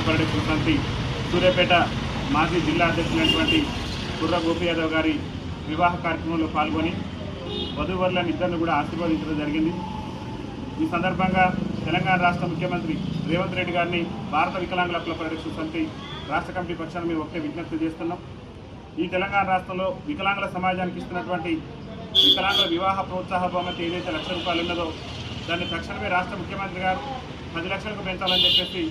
పరిరక్షణ సమితి సూర్యాపేట మాజీ జిల్లా అధ్యక్షులైనటువంటి కుర్ర గోపి యాదవ్ గారి వివాహ కార్యక్రమంలో పాల్గొని వధూవరులను ఇద్దరిని కూడా ఆశీర్వదించడం జరిగింది। ఈ సందర్భంగా తెలంగాణ రాష్ట్ర ముఖ్యమంత్రి రేవంత్ రెడ్డి గారిని భారత వికలాంగుల హక్కుల పరిరక్షణ సమితి రాష్ట్ర కమిటీ పక్షాన మేము ఒకటే విజ్ఞప్తి చేస్తున్నాం। ఈ తెలంగాణ రాష్ట్రంలో వికలాంగుల సమాజానికి ఇస్తున్నటువంటి వికలాంగుల వివాహ ప్రోత్సాహ బహుమతి ఏదైతే ₹1,00,000 ఉన్నదో దాన్ని తక్షణమే రాష్ట్ర ముఖ్యమంత్రి గారు 10 లక్షలకు పెంచాలని చెప్పేసి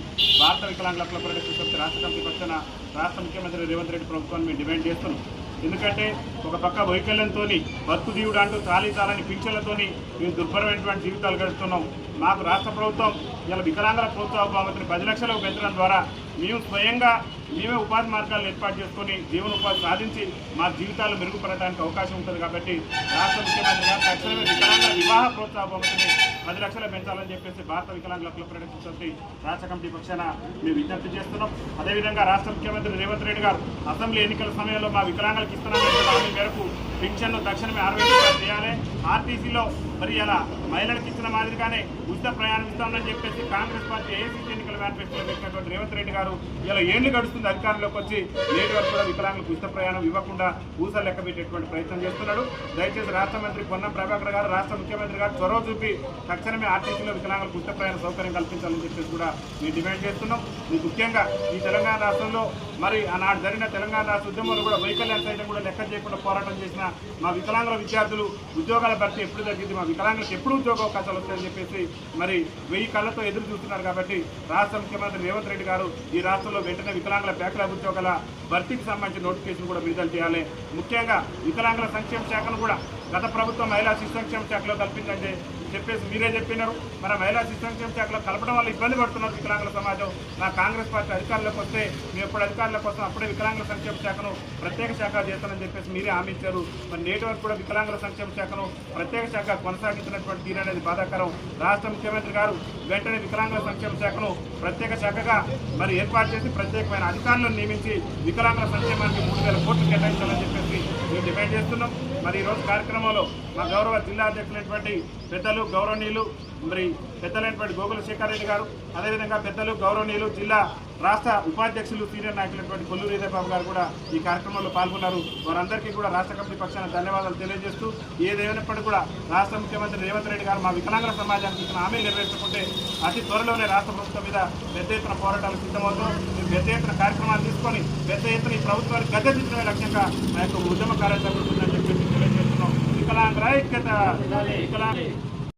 భారత వికలాంగుల హక్కుల పరిరక్షణ సమితి రాష్ట్ర కమిటీ పక్షాన రాష్ట్ర ముఖ్యమంత్రి రేవంత్ రెడ్డి ప్రభుత్వాన్ని మేము డిమాండ్ చేస్తున్నాం। ఎందుకంటే ఒక పక్క వైకల్యంతో బతుకు జీవుడు అంటూ చాలని పింఛన్లతో మేము దుర్భరమైనటువంటి జీవితాలు గడుపుతున్నాం। మాకు రాష్ట్ర ప్రభుత్వం ఇలా వికలాంగుల ప్రోత్సాహ బహుమతిని 10 లక్షలకు పెంచడం ద్వారా మేము స్వయంగా మేమే ఉపాధి మార్గాలను ఏర్పాటు చేసుకొని జీవనోపాధి సాధించి మా జీవితాలు మెరుగుపడటానికి అవకాశం ఉంటుంది। కాబట్టి రాష్ట్ర ముఖ్యమంత్రి గారు తక్షణమే వికలాంగుల వివాహ ప్రోత్సాహ బహుమతిని 10 లక్షలు పెంచాలని చెప్పేసి భారత వికలాంగుల హక్కుల పరిరక్షణ సమితి రాష్ట్ర కమిటీ పక్షాన మేము విజ్ఞప్తి చేస్తున్నాం। అదేవిధంగా రాష్ట్ర ముఖ్యమంత్రి రేవంత్ రెడ్డి గారు అసెంబ్లీ ఎన్నికల సమయంలో మా వికలాంగులకు ఇస్తున్న హామీ మేరకు పెన్షన్ను తక్షణమే 60% చేయాలి। ఆర్టీసీలో మరి ఇలా మహిళలకు ఇచ్చిన మాదిరిగానే ఉచిత ప్రయాణం ఇస్తామని చెప్పేసి కాంగ్రెస్ పార్టీ ఏఐసీసీ ఎన్నికల మేనిఫెస్టోలో పెట్టినటువంటి రేవంత్ రెడ్డి గారు ఇలా ఏళ్లు గడుస్తుంది అధికారంలోకి వచ్చి నేటి వరకు కూడా వికలాంగులకు ఉచిత ప్రయాణం ఇవ్వకుండా ఊసలు లెక్క పెట్టేటువంటి ప్రయత్నం చేస్తున్నాడు। దయచేసి రాష్ట్ర మంత్రి పొన్నం ప్రభాకర్ గారు రాష్ట్ర ముఖ్యమంత్రి గారు చొరవ చూపి తక్షణమే ఆర్టీసీలో వికలాంగులకు ఉచిత ప్రయాణ సౌకర్యం కల్పించాలని చెప్పేసి కూడా మేము డిమాండ్ చేస్తున్నాం। ముఖ్యంగా ఈ తెలంగాణ రాష్ట్రంలో మరి ఆనాడు జరిగిన తెలంగాణ రాష్ట్ర ఉద్యమంలో కూడా వైకల్యాల సైతం కూడా లెక్క చేయకుండా పోరాటం చేసిన మా వికలాంగుల విద్యార్థులు ఉద్యోగాల భర్తీ ఎప్పుడు తగ్గింది, మా వికలాంగులకు ఎప్పుడు ఉద్యోగ అవకాశాలు వస్తాయని చెప్పేసి మరి 1000 కళ్ళతో ఎదురు చూస్తున్నారు। కాబట్టి రాష్ట్ర ముఖ్యమంత్రి రేవంత్ రెడ్డి గారు ఈ రాష్ట్రంలో వెంటనే వికలాంగుల బ్యాక్లాగ్ ఉద్యోగాల భర్తీకి సంబంధించిన నోటిఫికేషన్ కూడా విడుదల చేయాలి। ముఖ్యంగా వికలాంగుల సంక్షేమ శాఖను కూడా గత ప్రభుత్వం మహిళా శిశు సంక్షేమ శాఖలో కల్పిందంటే చెప్పేసి మీరే చెప్పినారు। మన మహిళా శిశు సంక్షేమ శాఖలో కలపడం వల్ల ఇబ్బంది పడుతున్నారు వికలాంగుల సమాజం। నా కాంగ్రెస్ పార్టీ అధికారంలోకి వస్తే మేము ఎప్పుడు అధికారులకు వస్తాం అప్పుడే వికలాంగుల సంక్షేమ శాఖను ప్రత్యేక శాఖ చేస్తానని చెప్పేసి మీరే హామీ ఇచ్చారు। మరి నేటి వరకు కూడా వికలాంగుల సంక్షేమ శాఖను ప్రత్యేక శాఖ కొనసాగించినటువంటి తీరు అనేది బాధాకరం। రాష్ట్ర ముఖ్యమంత్రి గారు వెంటనే వికలాంగుల సంక్షేమ శాఖను ప్రత్యేక శాఖగా మరి ఏర్పాటు చేసి ప్రత్యేకమైన అధికారులను నియమించి వికలాంగుల సంక్షేమానికి 3000 కోట్లు కేటాయించాలని చెప్పేసి మేము డిమాండ్ చేస్తున్నాం। మరి ఈరోజు కార్యక్రమంలో మా గౌరవ జిల్లా అధ్యక్షులైనటువంటి పెద్దలు గౌరవనీయులు మరి పెద్దలైనటువంటి గోగుల శేఖర్ రెడ్డి గారు, అదేవిధంగా పెద్దలు గౌరవనీయులు జిల్లా రాష్ట్ర ఉపాధ్యక్షులు సీనియర్ నాయకులైనటువంటి కొల్లూరి బాబు గారు కూడా ఈ కార్యక్రమంలో పాల్గొన్నారు। వారందరికీ కూడా రాష్ట్ర కమిటీ పక్షాన ధన్యవాదాలు తెలియజేస్తూ ఏదేమైనప్పటికీ కూడా రాష్ట్ర ముఖ్యమంత్రి రేవంత్ రెడ్డి గారు మా వికలాంగుల సమాజానికి ఇచ్చిన హామీలు నెరవేర్చుకుంటే అతి త్వరలోనే రాష్ట్ర ప్రభుత్వం మీద పెద్ద ఎత్తున పోరాటాలు సిద్ధమవుతాం। పెద్ద ఎత్తున కార్యక్రమాలు తీసుకొని పెద్ద ఎత్తున ఈ ప్రభుత్వాన్ని గద్దెదించడమే లక్ష్యంగా మా యొక్క ఉద్యమ కార్యాచరణ జరుగుతుందని చెప్పి తెలియజేస్తున్నాం। వికలాంగుల ఐక్యత, వికలాంగ